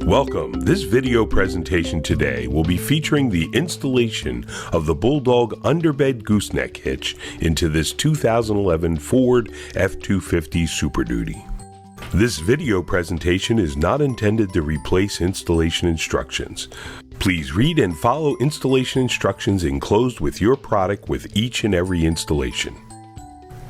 Welcome. This video presentation today will be featuring the installation of the BULLDOG Underbed Gooseneck Hitch into this 2011 Ford F250 Super Duty. This video presentation is not intended to replace installation instructions. Please read and follow installation instructions enclosed with your product with each and every installation.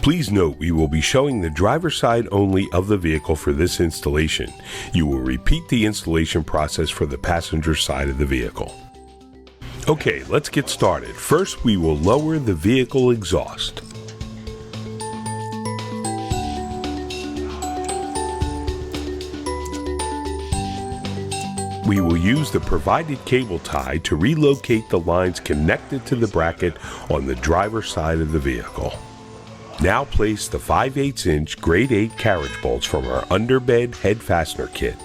Please note we will be showing the driver's side only of the vehicle for this installation. You will repeat the installation process for the passenger side of the vehicle. Okay, let's get started. First, we will lower the vehicle exhaust. We will use the provided cable tie to relocate the lines connected to the bracket on the driver's side of the vehicle. Now place the 5/8" grade 8 carriage bolts from our underbed head fastener kit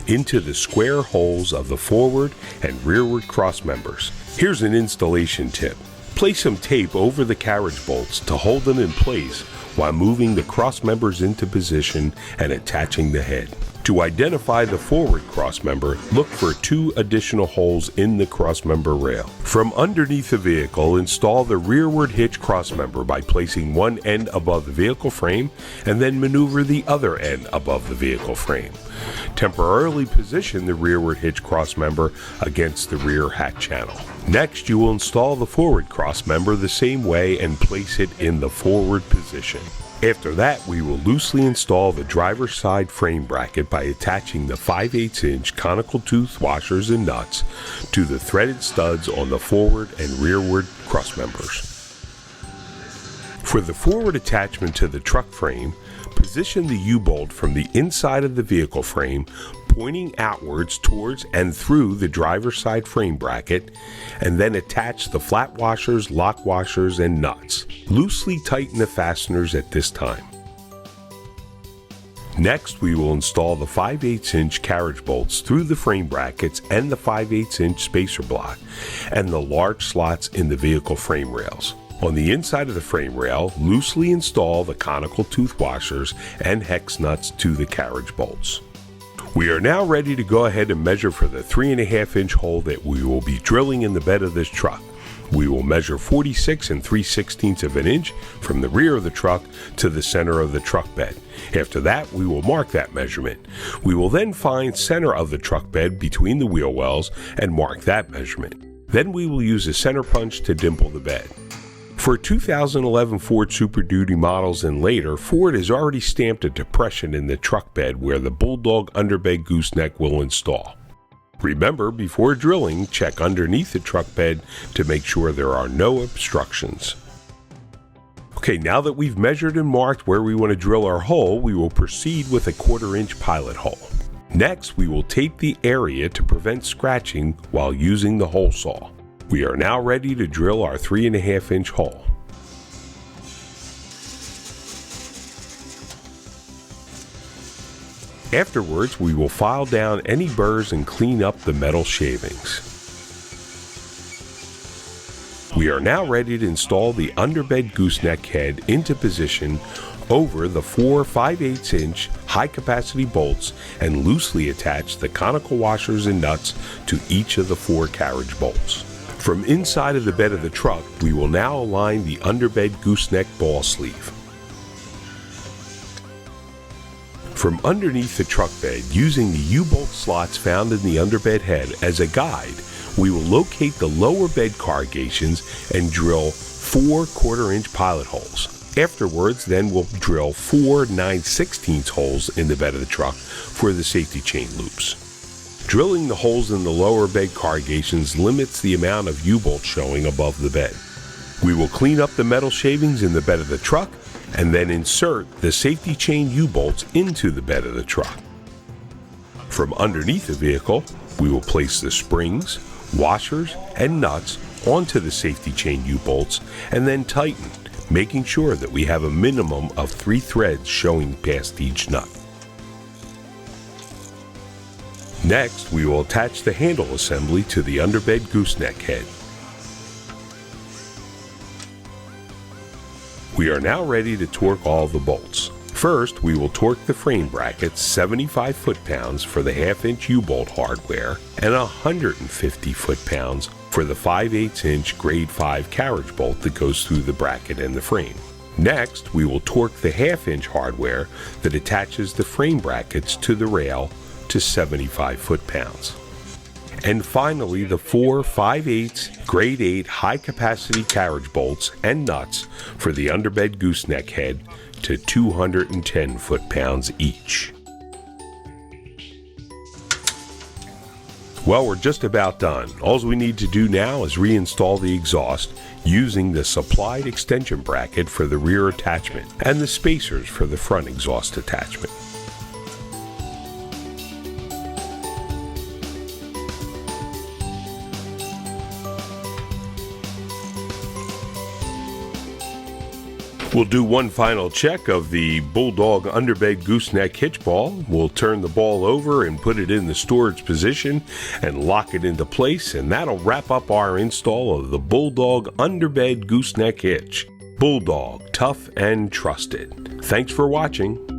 into the square holes of the forward and rearward cross members. Here's an installation tip. Place some tape over the carriage bolts to hold them in place while moving the cross members into position and attaching the head. To identify the forward cross member, look for 2 additional holes in the cross member rail. From underneath the vehicle, install the rearward hitch cross member by placing one end above the vehicle frame and then maneuver the other end above the vehicle frame. Temporarily position the rearward hitch cross member against the rear hat channel. Next, you will install the forward cross member the same way and place it in the forward position. After that, we will loosely install the driver's side frame bracket by attaching the 5/8" conical tooth washers and nuts to the threaded studs on the forward and rearward cross members. For the forward attachment to the truck frame, position the U-bolt from the inside of the vehicle frame, pointing outwards towards and through the driver's side frame bracket, and then attach the flat washers, lock washers, and nuts. Loosely tighten the fasteners at this time. Next, we will install the 5/8" carriage bolts through the frame brackets and the 5/8" spacer block and the large slots in the vehicle frame rails. On the inside of the frame rail, loosely install the conical tooth washers and hex nuts to the carriage bolts. We are now ready to go ahead and measure for the 3.5" hole that we will be drilling in the bed of this truck. We will measure 46 3/16 of an inch from the rear of the truck to the center of the truck bed. After that, we will mark that measurement. We will then find center of the truck bed between the wheel wells and mark that measurement. Then we will use a center punch to dimple the bed. For 2011 Ford Super Duty models and later, Ford has already stamped a depression in the truck bed where the BULLDOG Underbed Gooseneck will install. Remember, before drilling, check underneath the truck bed to make sure there are no obstructions. Okay, now that we've measured and marked where we want to drill our hole, we will proceed with a 1/4" pilot hole. Next, we will tape the area to prevent scratching while using the hole saw. We are now ready to drill our 3.5" hole. Afterwards, we will file down any burrs and clean up the metal shavings. We are now ready to install the underbed gooseneck head into position over the 4 5/8" high-capacity bolts and loosely attach the conical washers and nuts to each of the 4 carriage bolts. From inside of the bed of the truck, we will now align the underbed gooseneck ball sleeve. From underneath the truck bed, using the U-bolt slots found in the underbed head as a guide, we will locate the lower bed corrugations and drill 4 1/4" pilot holes. Afterwards, then we'll drill 4 9/16 holes in the bed of the truck for the safety chain loops. Drilling the holes in the lower bed corrugations limits the amount of U-bolts showing above the bed. We will clean up the metal shavings in the bed of the truck and then insert the safety chain U-bolts into the bed of the truck. From underneath the vehicle, we will place the springs, washers, and nuts onto the safety chain U-bolts and then tighten, making sure that we have a minimum of 3 threads showing past each nut. Next, we will attach the handle assembly to the underbed gooseneck head. We are now ready to torque all the bolts. First, we will torque the frame brackets 75 foot-pounds for the 1/2-inch U-bolt hardware and 150 foot-pounds for the 5/8-inch grade 5 carriage bolt that goes through the bracket and the frame. Next, we will torque the 1/2-inch hardware that attaches the frame brackets to the rail to 75 foot-pounds. And finally, the 4 5/8 grade 8 high-capacity carriage bolts and nuts for the underbed gooseneck head to 210 foot-pounds each. Well, we're just about done. All we need to do now is reinstall the exhaust using the supplied extension bracket for the rear attachment and the spacers for the front exhaust attachment. We'll do one final check of the BULLDOG Underbed Gooseneck Hitch ball. We'll turn the ball over and put it in the storage position and lock it into place, and that'll wrap up our install of the BULLDOG Underbed Gooseneck Hitch. BULLDOG, tough and trusted. Thanks for watching.